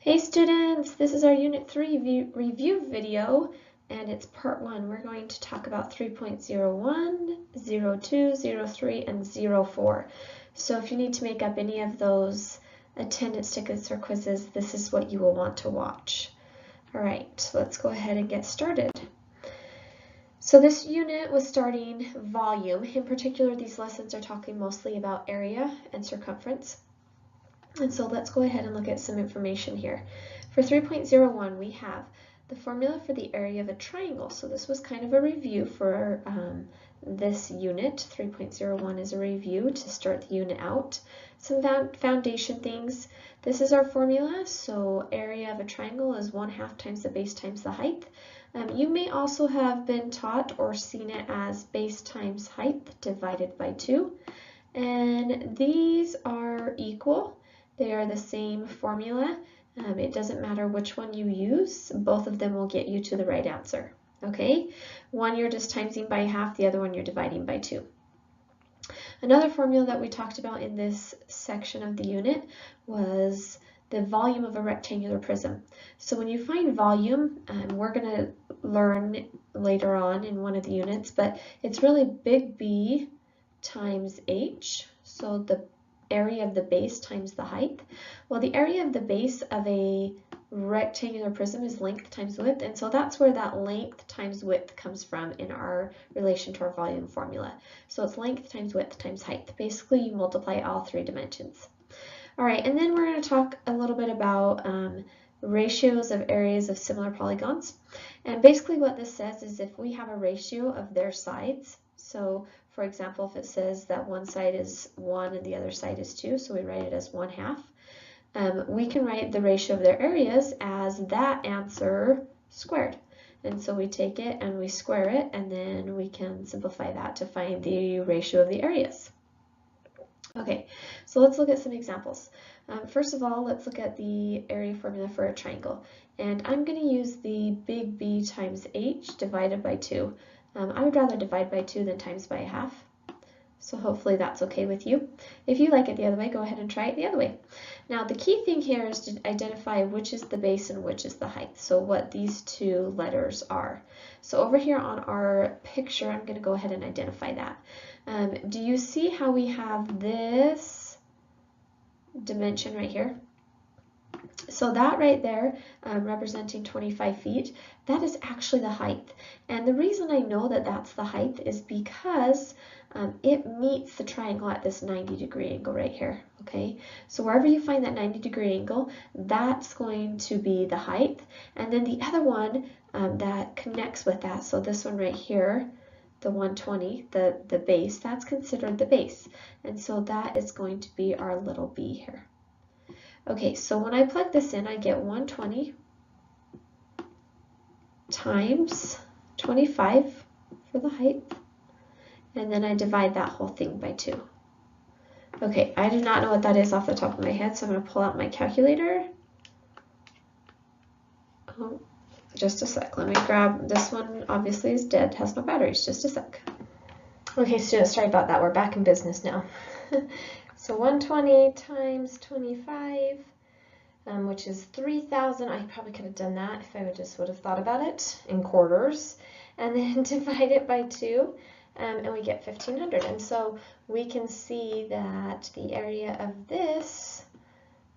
Hey students, this is our Unit 3 review video, and it's part 1. We're going to talk about 3.01, 02, 03, and 04. So if you need to make up any of those attendance tickets or quizzes, this is what you will want to watch. Alright, let's go ahead and get started. So this unit was starting volume. In particular, these lessons are talking mostly about area and circumference. And so let's go ahead and look at some information here. For 3.01, we have the formula for the area of a triangle. So this was kind of a review for this unit. 3.01 is a review to start the unit out. Some foundation things. This is our formula. So area of a triangle is 1/2 times the base times the height. You may also have been taught or seen it as base times height divided by 2. And these are equal. They are the same formula. It doesn't matter which one you use. Both of them will get you to the right answer. Okay? One you're just timesing by 1/2, the other one you're dividing by 2. Another formula that we talked about in this section of the unit was the volume of a rectangular prism. So when you find volume, we're going to learn later on in one of the units, but it's really big B times H. So the area of the base times the height. Well, the area of the base of a rectangular prism is length times width, and so that's where that length times width comes from in our relation to our volume formula. So it's length times width times height. Basically, you multiply all 3 dimensions. All right, and then we're going to talk a little bit about ratios of areas of similar polygons. And basically what this says is if we have a ratio of their sides, so for example, if it says that one side is 1 and the other side is 2, so we write it as 1/2, we can write the ratio of their areas as that answer squared. And so we take it and we square it, and then we can simplify that to find the ratio of the areas. Okay, so let's look at some examples. First of all, let's look at the area formula for a triangle. And I'm going to use the big B times H divided by 2. I would rather divide by 2 than times by 1/2. So hopefully that's okay with you. If you like it the other way, go ahead and try it the other way. Now the key thing here is to identify which is the base and which is the height. So what these 2 letters are. So over here on our picture, I'm going to go ahead and identify that. Do you see how we have this dimension right here? So that right there, representing 25 feet, that is actually the height. And the reason I know that that's the height is because it meets the triangle at this 90-degree angle right here, okay? So wherever you find that 90-degree angle, that's going to be the height. And then the other one that connects with that, so this one right here, the 120, the base, that's considered the base. And so that is going to be our little b here. Okay, so when I plug this in, I get 120 times 25 for the height, and then I divide that whole thing by 2. Okay, I do not know what that is off the top of my head, so I'm going to pull out my calculator. Oh, just a sec. Let me grab this one. Obviously is dead, has no batteries. Just a sec. Okay, students, sorry about that. We're back in business now. So 120 times 25, which is 3,000. I probably could have done that if I would have thought about it in quarters, and then divide it by 2, and we get 1,500. And so we can see that the area of this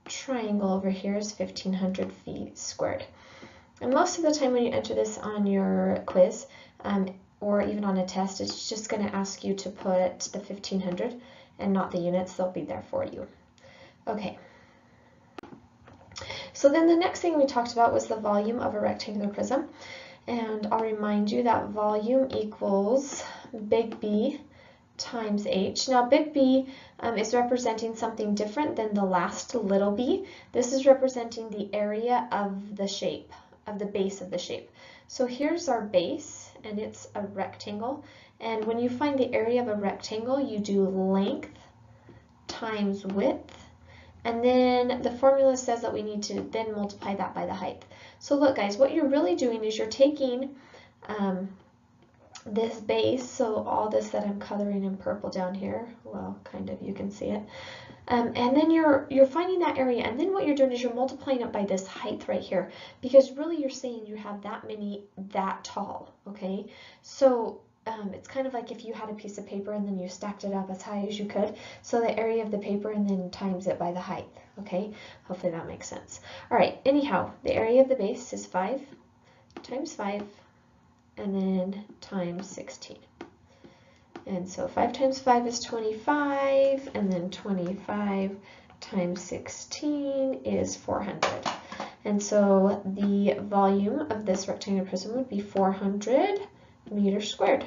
triangle over here is 1,500 feet squared. And most of the time when you enter this on your quiz, or even on a test, it's just going to ask you to put the 1,500 and not the units. They'll be there for you. Okay. So then the next thing we talked about was the volume of a rectangular prism. And I'll remind you that volume equals big B times H. Now big B is representing something different than the last little b. This is representing the area of the shape, of the base of the shape. So here's our base, and it's a rectangle. And when you find the area of a rectangle, you do length times width. And then the formula says that we need to then multiply that by the height. So look, guys, what you're really doing is you're taking this base, so all this that I'm coloring in purple down here, well, kind of, you can see it. And then you're finding that area, and then what you're doing is you're multiplying it by this height right here, because really you're saying you have that many that tall, okay? So it's kind of like if you had a piece of paper and then you stacked it up as high as you could, so the area of the paper and then times it by the height, okay? Hopefully that makes sense. All right, anyhow, the area of the base is 5 times 5, and then times 16. And so 5 times 5 is 25, and then 25 times 16 is 400. And so the volume of this rectangular prism would be 400 meters squared.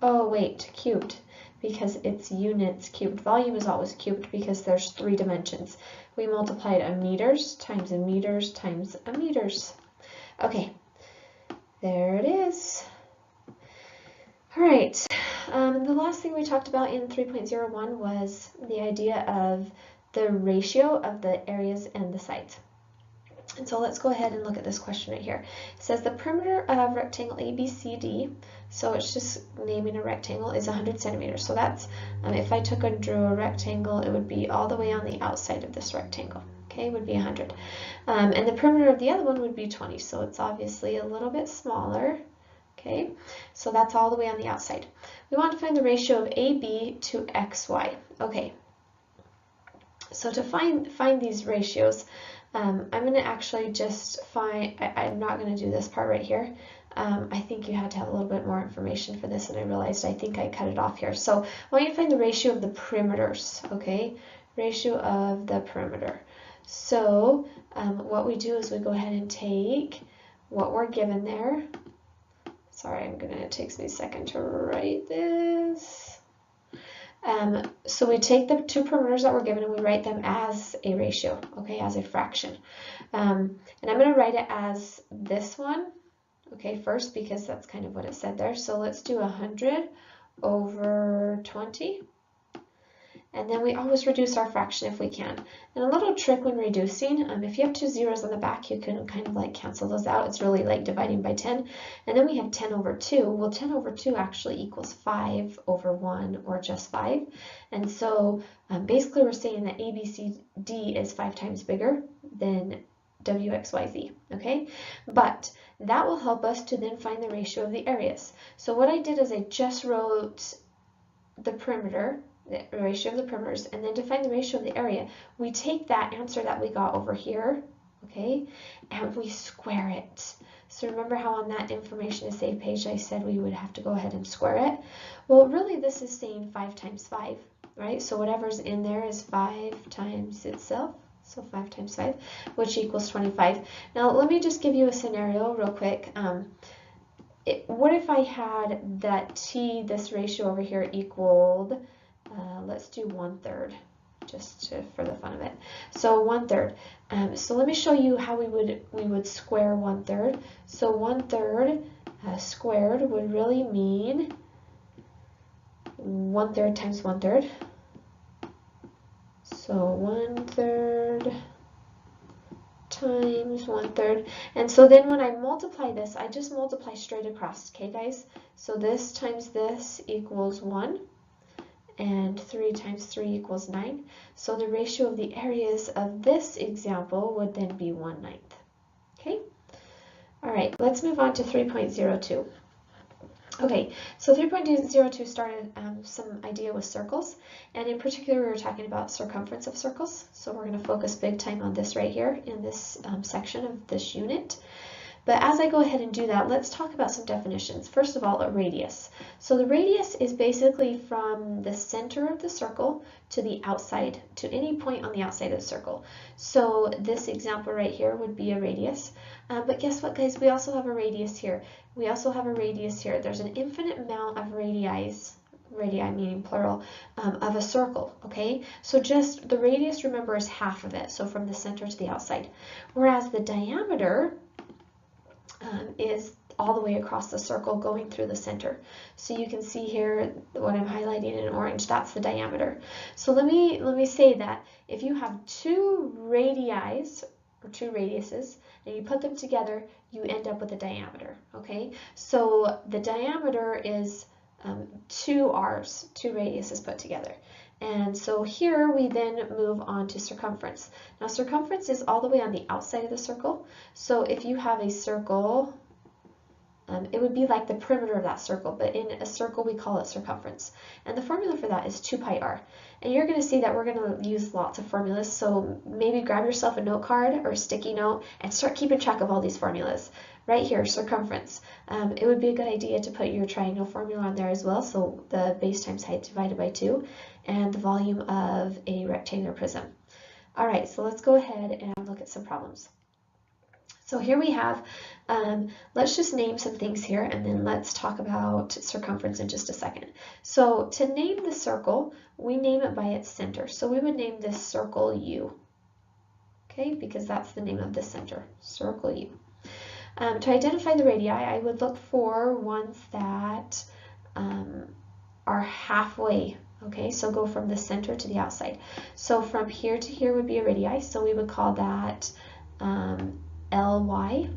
Oh wait, cubed, because it's units cubed. Volume is always cubed because there's 3 dimensions. We multiplied a meters times a meters times a meters. Okay, there it is. All right, the last thing we talked about in 3.01 was the idea of the ratio of the areas and the sides. And so let's go ahead and look at this question right here. It says the perimeter of rectangle ABCD, so it's just naming a rectangle, is 100 centimeters. So that's, if I took and drew a rectangle, it would be all the way on the outside of this rectangle. Okay, would be 100. And the perimeter of the other one would be 20, so it's obviously a little bit smaller. Okay, so that's all the way on the outside. We want to find the ratio of AB to XY. Okay, so to find these ratios, I'm going to actually just I'm not going to do this part right here. I think you had to have a little bit more information for this, and I realized I think I cut it off here. So I want you to find the ratio of the perimeters, okay? Ratio of the perimeter. So what we do is we go ahead and take what we're given there. Sorry, it takes me a second to write this. So we take the 2 perimeters that we're given and we write them as a ratio, okay, as a fraction. And I'm going to write it as this one, okay, first, because that's kind of what it said there. So let's do 100 over 20. And then we always reduce our fraction if we can. And a little trick when reducing, if you have 2 zeros on the back, you can kind of like cancel those out. It's really like dividing by 10. And then we have 10 over 2. Well, 10 over 2 actually equals 5 over 1, or just 5. And so basically we're saying that ABCD is 5 times bigger than WXYZ, okay? But that will help us to then find the ratio of the areas. So what I did is I just wrote the perimeter, the ratio of the perimeters, and then to find the ratio of the area, we take that answer that we got over here, okay, and we square it. So remember how on that information to save page I said we would have to go ahead and square it? Well, really this is saying 5 times 5, right? So whatever's in there is 5 times itself, so 5 times 5, which equals 25. Now let me just give you a scenario real quick. What if I had that this ratio over here equaled, let's do 1/3, just for the fun of it. So 1/3. So let me show you how we would square 1/3. So 1/3 squared would really mean 1/3 times 1/3. So 1/3 times 1/3. And so then when I multiply this, I just multiply straight across, okay guys? So this times this equals 1, and 3 times 3 equals 9. So the ratio of the areas of this example would then be 1/9. Okay? All right, let's move on to 3.02. Okay, so 3.02 started some idea with circles, and in particular we were talking about circumference of circles. So we're going to focus big time on this right here in this section of this unit. But as I go ahead and do that, let's talk about some definitions. First of all, a radius. So the radius is basically from the center of the circle to the outside, to any point on the outside of the circle. So this example right here would be a radius. But guess what, guys? We also have a radius here. We also have a radius here. There's an infinite amount of radii meaning plural, of a circle, okay? So just the radius, remember, is half of it, so from the center to the outside. Whereas the diameter is all the way across the circle going through the center. So you can see here what I'm highlighting in orange, that's the diameter. So let me say that if you have 2 radii or two radiuses, and you put them together, you end up with a diameter, okay? So the diameter is two r's, two radiuses put together. And so here we then move on to circumference. Now circumference is all the way on the outside of the circle. So if you have a circle, it would be like the perimeter of that circle, but in a circle we call it circumference. And the formula for that is 2 pi r. And you're going to see that we're going to use lots of formulas, so maybe grab yourself a note card or a sticky note and start keeping track of all these formulas. Right here, circumference. It would be a good idea to put your triangle formula on there as well, so the base times height divided by 2, and the volume of a rectangular prism. All right, so let's go ahead and look at some problems. So here we have, let's just name some things here and then let's talk about circumference in just a second. So to name the circle, we name it by its center. So we would name this circle U, okay, because that's the name of the center, circle U. To identify the radii, I would look for ones that are halfway, okay, so go from the center to the outside. So from here to here would be a radii, so we would call that Ly.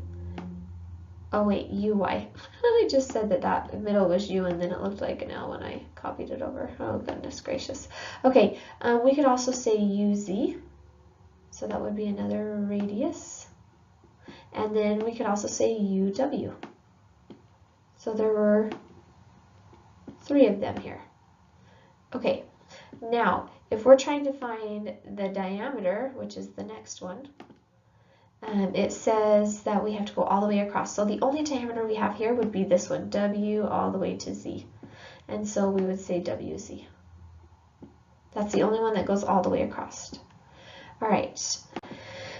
Oh wait, Uy. I just said that middle was U and then it looked like an L when I copied it over. Oh goodness gracious. Okay, we could also say Uz, so that would be another radius. And then we could also say UW. So there were 3 of them here. Okay, now if we're trying to find the diameter, which is the next one, it says that we have to go all the way across. So the only diameter we have here would be this one, W all the way to Z. And so we would say WZ. That's the only one that goes all the way across. All right,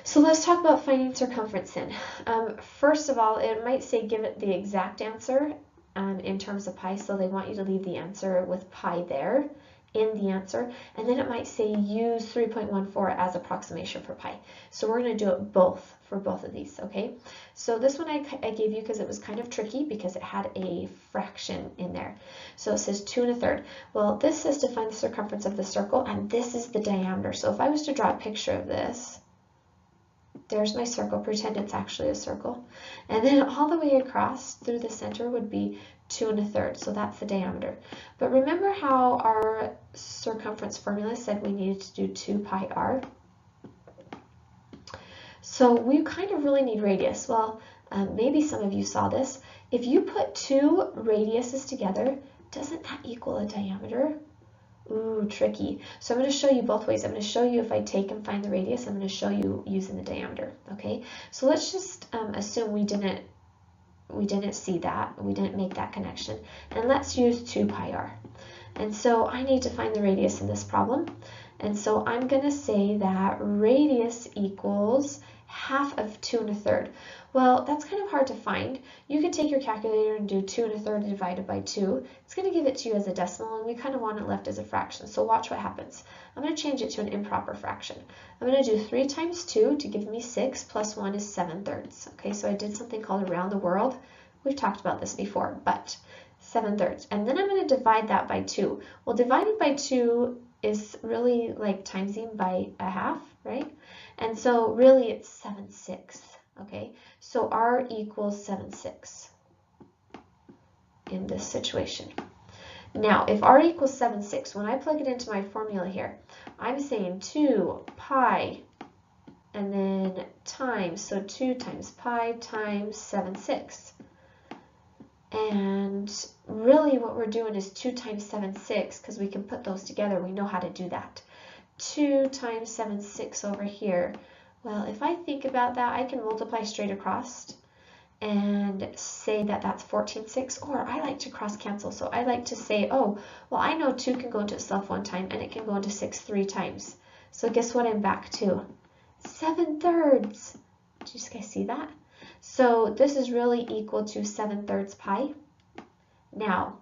so let's talk about finding circumference then. First of all, it might say give it the exact answer in terms of pi, so they want you to leave the answer with pi there in the answer, and then it might say use 3.14 as approximation for pi. So we're going to do it both for both of these, okay? So this one I gave you because it was kind of tricky because it had a fraction in there. So it says 2 1/3. Well, this says to find the circumference of the circle, and this is the diameter. So if I was to draw a picture of this, there's my circle, pretend it's actually a circle, and then all the way across through the center would be 2 1/3, so that's the diameter. But remember how our circumference formula said we needed to do 2 pi r? So we kind of really need radius. Well, maybe some of you saw this. If you put 2 radiuses together, doesn't that equal a diameter? Ooh, tricky. So I'm going to show you both ways. I'm going to show you if I take and find the radius. I'm going to show you using the diameter. Okay, so let's just assume we didn't see that, we didn't make that connection, and let's use 2 pi r. And so I need to find the radius in this problem, and so I'm going to say that radius equals half of 2 1/3. Well, that's kind of hard to find. You could take your calculator and do 2 1/3 divided by 2. It's going to give it to you as a decimal, and we kind of want it left as a fraction. So watch what happens. I'm going to change it to an improper fraction. I'm going to do 3 times 2 to give me 6, plus 1 is 7/3. Okay, so I did something called around the world. We've talked about this before, but 7/3. And then I'm going to divide that by 2. Well, divided by 2 is really like timesing by a half, right? And so really it's 7/6. Okay, so r equals 7/6 in this situation. Now, if r equals 7/6, when I plug it into my formula here, I'm saying 2 pi and then times, so 2 times pi times 7/6. And really what we're doing is 2 times 7/6, because we can put those together, we know how to do that. 2 times 7/6 over here. Well, if I think about that, I can multiply straight across and say that that's 14/6, or I like to cross cancel. So I like to say, oh, well, I know 2 can go into itself 1 time and it can go into 6 3 times. So guess what I'm back to? 7/3. Did you guys see that? So this is really equal to 7/3 pi. Now,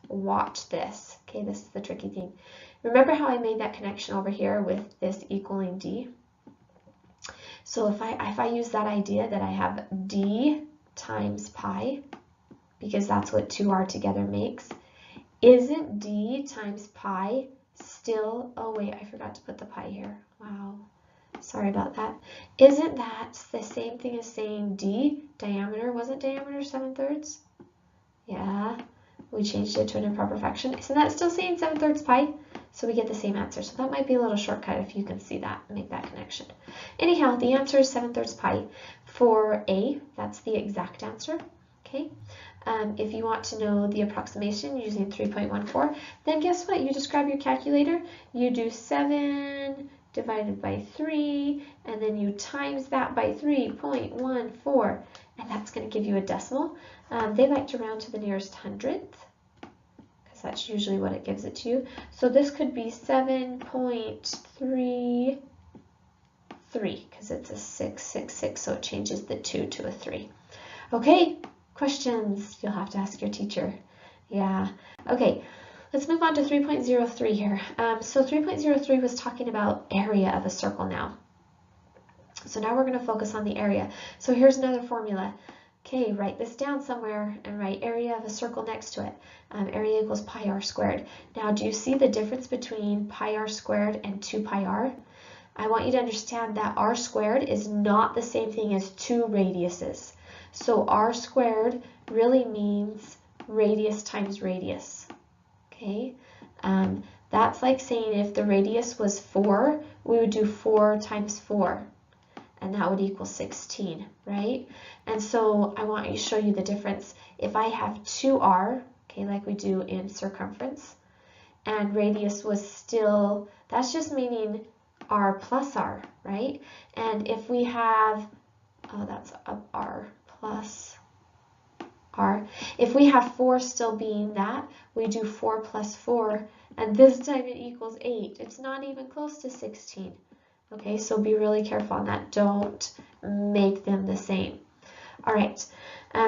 watch this. Okay, this is the tricky thing. Remember how I made that connection over here with this equaling d? So if I use that idea that I have d times pi, because that's what 2r together makes, isn't d times pi still, oh wait, I forgot to put the pi here. Wow. Sorry about that. Isn't that the same thing as saying D, diameter? Wasn't diameter 7/3? Yeah, we changed it to an improper fraction. Isn't that still saying 7/3 pi? So we get the same answer. So that might be a little shortcut if you can see that, make that connection. Anyhow, the answer is 7/3 pi. For A, that's the exact answer. Okay. If you want to know the approximation using 3.14, then guess what? You just grab your calculator, you do 7 divided by 3, and then you times that by 3.14, and that's going to give you a decimal. They like to round to the nearest hundredth, because that's usually what it gives it to you. So this could be 7.33, because it's a 666, so it changes the 2 to a 3. Okay, questions? You'll have to ask your teacher. Yeah, okay. Let's move on to 3.03 here. So 3.03 was talking about area of a circle now. So now we're going to focus on the area. So here's another formula. Okay, write this down somewhere and write area of a circle next to it. Area equals pi r squared. Now, do you see the difference between pi r squared and 2 pi r? I want you to understand that r squared is not the same thing as 2 radiuses. So r squared really means radius times radius. Okay, that's like saying if the radius was 4, we would do 4 times 4, and that would equal 16, right? And so I want to show you the difference. If I have 2r, okay, like we do in circumference, and radius was still, that's just meaning r plus r, right? And if we have, oh, that's r plus r. If we have 4 still being that, we do 4 plus 4, and this time it equals 8. It's not even close to 16. Okay, so be really careful on that. Don't make them the same. All right,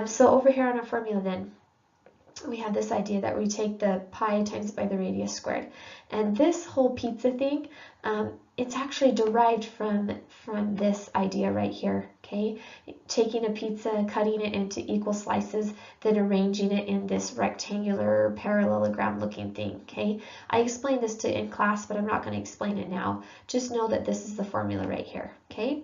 so over here on our formula then, we have this idea that we take the pi times by the radius squared. And this whole pizza thing, it's actually derived from this idea right here, okay? Taking a pizza, cutting it into equal slices, then arranging it in this rectangular parallelogram looking thing, okay? I explained this in class, but I'm not going to explain it now. Just know that this is the formula right here, okay?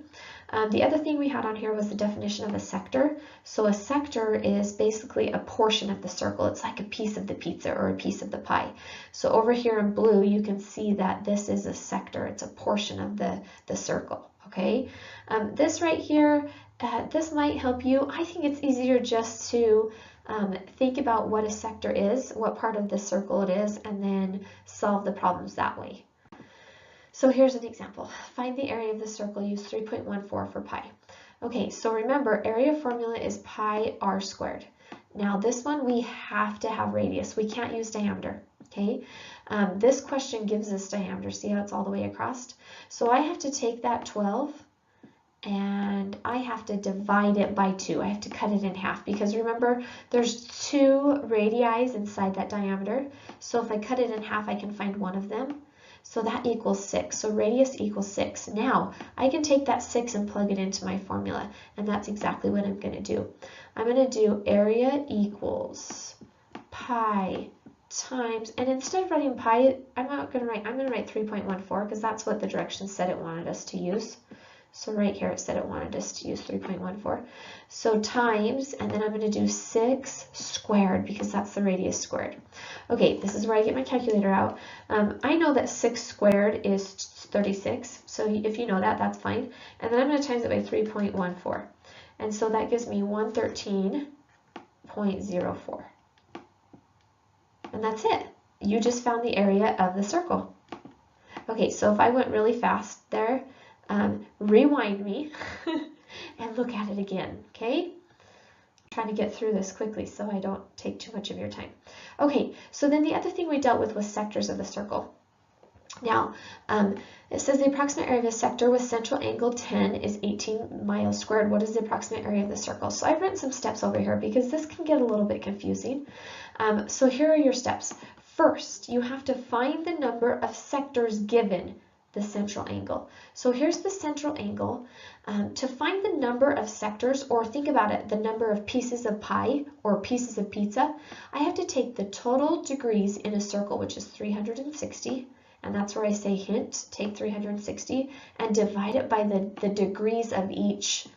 The other thing we had on here was the definition of a sector. So a sector is basically a portion of the circle. It's like a piece of the pizza or a piece of the pie. So over here in blue, you can see that this is a sector. It's a portion of the circle, okay? This right here, this might help you. I think it's easier just to think about what a sector is, what part of the circle it is, and then solve the problems that way. So here's an example. Find the area of the circle, use 3.14 for pi. Okay, so remember, area formula is pi r squared. Now this one, we have to have radius. We can't use diameter, okay? This question gives us diameter. See how it's all the way across? So I have to take that 12 and I have to divide it by 2. I have to cut it in half because remember, there's 2 radii inside that diameter. So if I cut it in half, I can find one of them. So that equals 6. So radius equals 6. Now, I can take that 6 and plug it into my formula, and that's exactly what I'm going to do. I'm going to do area equals pi times, and instead of writing pi, I'm going to write 3.14 because that's what the directions said it wanted us to use. So right here it said it wanted us to use 3.14. So times, and then I'm going to do 6 squared because that's the radius squared. Okay, this is where I get my calculator out. I know that 6 squared is 36, so if you know that, that's fine. And then I'm going to times it by 3.14. And so that gives me 113.04. And that's it. You just found the area of the circle. Okay, so if I went really fast there, rewind me and look at it again, okay? I'm trying to get through this quickly so I don't take too much of your time. Okay, so then the other thing we dealt with was sectors of the circle. Now, it says the approximate area of a sector with central angle 10 is 18 miles squared. What is the approximate area of the circle? So I've written some steps over here because this can get a little bit confusing. So here are your steps. First, you have to find the number of sectors given the central angle. So here's the central angle. To find the number of sectors, or think about it, the number of pieces of pie or pieces of pizza, I have to take the total degrees in a circle, which is 360, And that's where I say hint, take 360 and divide it by the degrees of each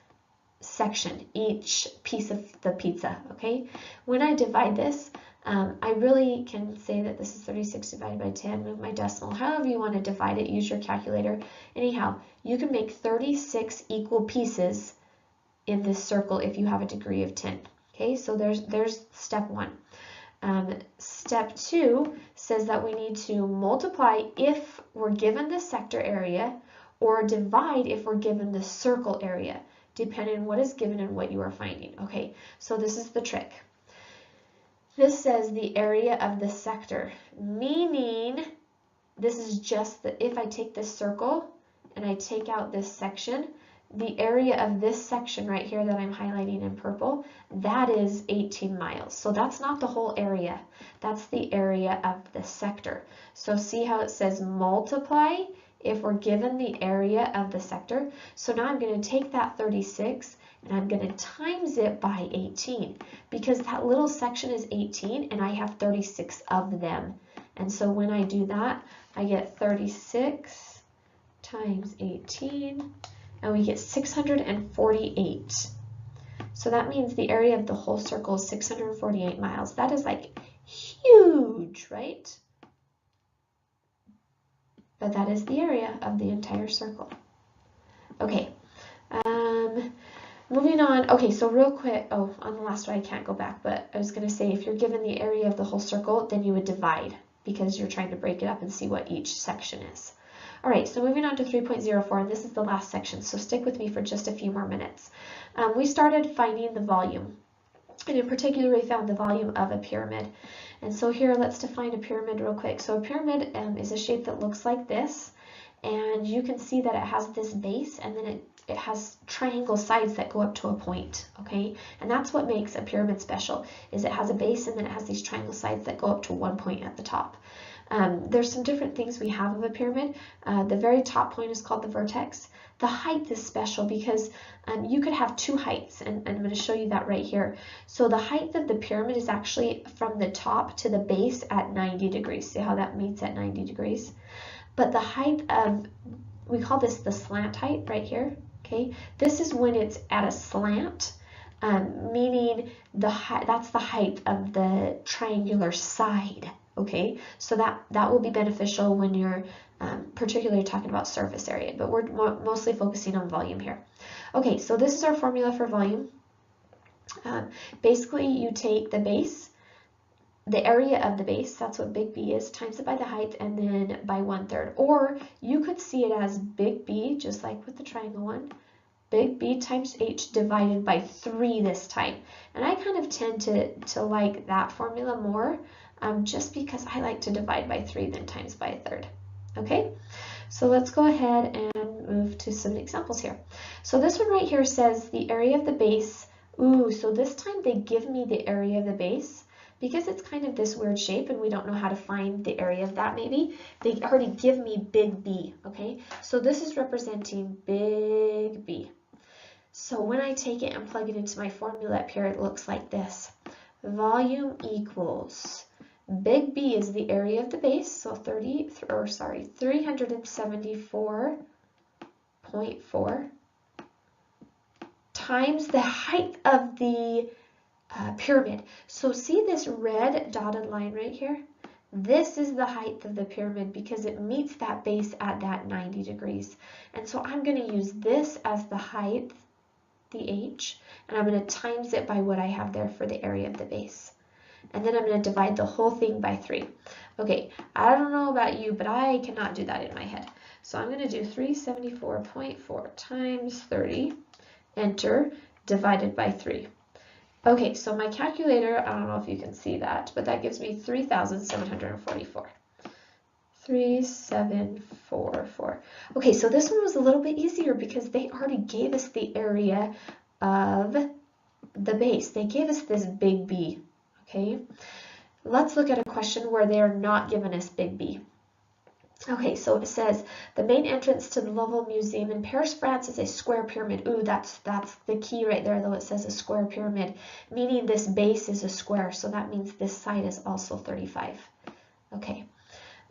section, each piece of the pizza, okay? When I divide this, I really can say that this is 36 divided by 10, move my decimal, however you want to divide it, use your calculator. Anyhow, you can make 36 equal pieces in this circle if you have a degree of 10, okay? So there's step one. Step two says that we need to multiply if we're given the sector area or divide if we're given the circle area, depending on what is given and what you are finding. Okay, so this is the trick. This says the area of the sector, meaning this is just if I take this circle and I take out this section, the area of this section right here that I'm highlighting in purple, that is 18 miles. So that's not the whole area. That's the area of the sector. So see how it says multiply if we're given the area of the sector. So now I'm going to take that 36 and I'm going to times it by 18 because that little section is 18 and I have 36 of them. And so when I do that, I get 36 times 18 and we get 648. So that means the area of the whole circle is 648 miles. That is like huge, right? But that is the area of the entire circle. Okay, moving on. Okay, so real quick, on the last one I can't go back, but I was going to say if you're given the area of the whole circle, then you would divide because you're trying to break it up and see what each section is. All right, so moving on to 3.04, and this is the last section, so stick with me for just a few more minutes. We started finding the volume, and in particular we found the volume of a pyramid. And so here, let's define a pyramid real quick. So a pyramid is a shape that looks like this, and you can see that it has this base, and then it has triangle sides that go up to a point, okay? And that's what makes a pyramid special, is it has a base, and then it has these triangle sides that go up to one point at the top. There's some different things we have of a pyramid. The very top point is called the vertex. The height is special because you could have two heights, and I'm going to show you that right here. So the height of the pyramid is actually from the top to the base at 90 degrees. See how that meets at 90 degrees? But the height of, we call this the slant height right here, okay? This is when it's at a slant, meaning that's the height of the triangular side, okay? So that will be beneficial when you're particularly talking about surface area, but we're mostly focusing on volume here. Okay, so this is our formula for volume. Basically, you take the base, the area of the base, that's what big B is, times it by the height, and then by 1/3. Or you could see it as big B, just like with the triangle one, big B times H divided by 3 this time. And I kind of tend to like that formula more, just because I like to divide by 3 than times by 1/3. Okay, so let's go ahead and move to some examples here. So this one right here says the area of the base. Ooh, so this time they give me the area of the base. Because it's kind of this weird shape and we don't know how to find the area of that maybe, they already give me big B, okay? So this is representing big B. So when I take it and plug it into my formula up here, it looks like this. Volume equals, big B is the area of the base, so 374.4 times the height of the pyramid. So see this red dotted line right here? This is the height of the pyramid because it meets that base at that 90 degrees. And so I'm going to use this as the height, the H, and I'm going to times it by what I have there for the area of the base. And then I'm going to divide the whole thing by 3. Okay, I don't know about you, but I cannot do that in my head. So I'm going to do 374.4 times 30, enter, divided by 3. Okay, so my calculator, I don't know if you can see that, but that gives me 3,744. 3,744. Okay, so this one was a little bit easier because they already gave us the area of the base. They gave us this big B, okay? Let's look at a question where they are not giving us big B. Okay, so it says, the main entrance to the Louvre Museum in Paris, France is a square pyramid. Ooh, that's the key right there, though. It says a square pyramid, meaning this base is a square, so that means this side is also 35. Okay,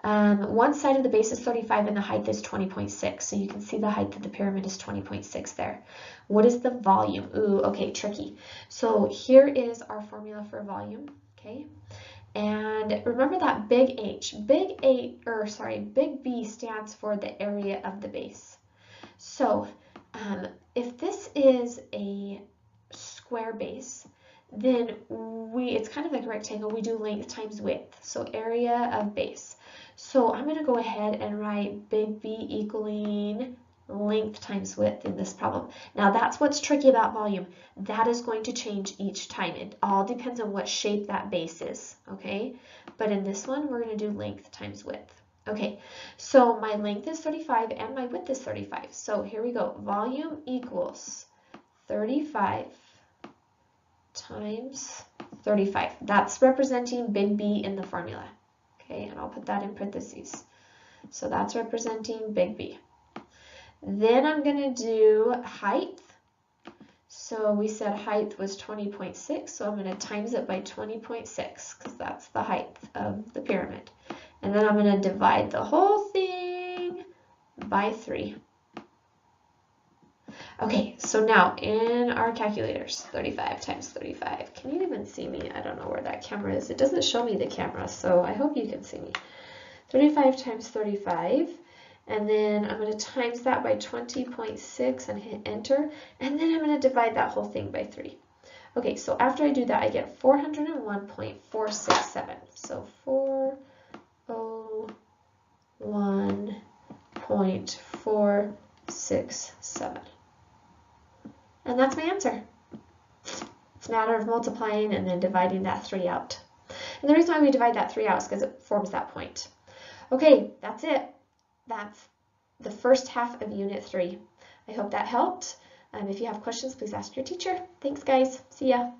One side of the base is 35 and the height is 20.6. So you can see the height of the pyramid is 20.6 there. What is the volume? Ooh, okay, tricky. So here is our formula for volume, okay? And remember that big H, big B stands for the area of the base. So if this is a square base, then it's kind of like a rectangle, we do length times width, so area of base. So I'm going to go ahead and write big B equaling length times width in this problem. Now that's what's tricky about volume. That is going to change each time. It all depends on what shape that base is, okay? But in this one, we're going to do length times width. Okay, so my length is 35 and my width is 35. So here we go. Volume equals 35 times 35. That's representing big B in the formula. Okay, and I'll put that in parentheses. So that's representing big B. Then I'm going to do height. So we said height was 20.6, so I'm going to times it by 20.6 because that's the height of the pyramid. And then I'm going to divide the whole thing by 3. Okay, so now in our calculators, 35 times 35. Can you even see me? I don't know where that camera is. It doesn't show me the camera, so I hope you can see me. 35 times 35. And then I'm going to times that by 20.6 and hit enter. And then I'm going to divide that whole thing by 3. Okay, so after I do that, I get 401.467. So 401.467. And that's my answer. It's a matter of multiplying and then dividing that 3 out. And the reason why we divide that 3 out is because it forms that point. Okay, that's it. That's the first half of Unit 3. I hope that helped. If you have questions, please ask your teacher. Thanks, guys. See ya.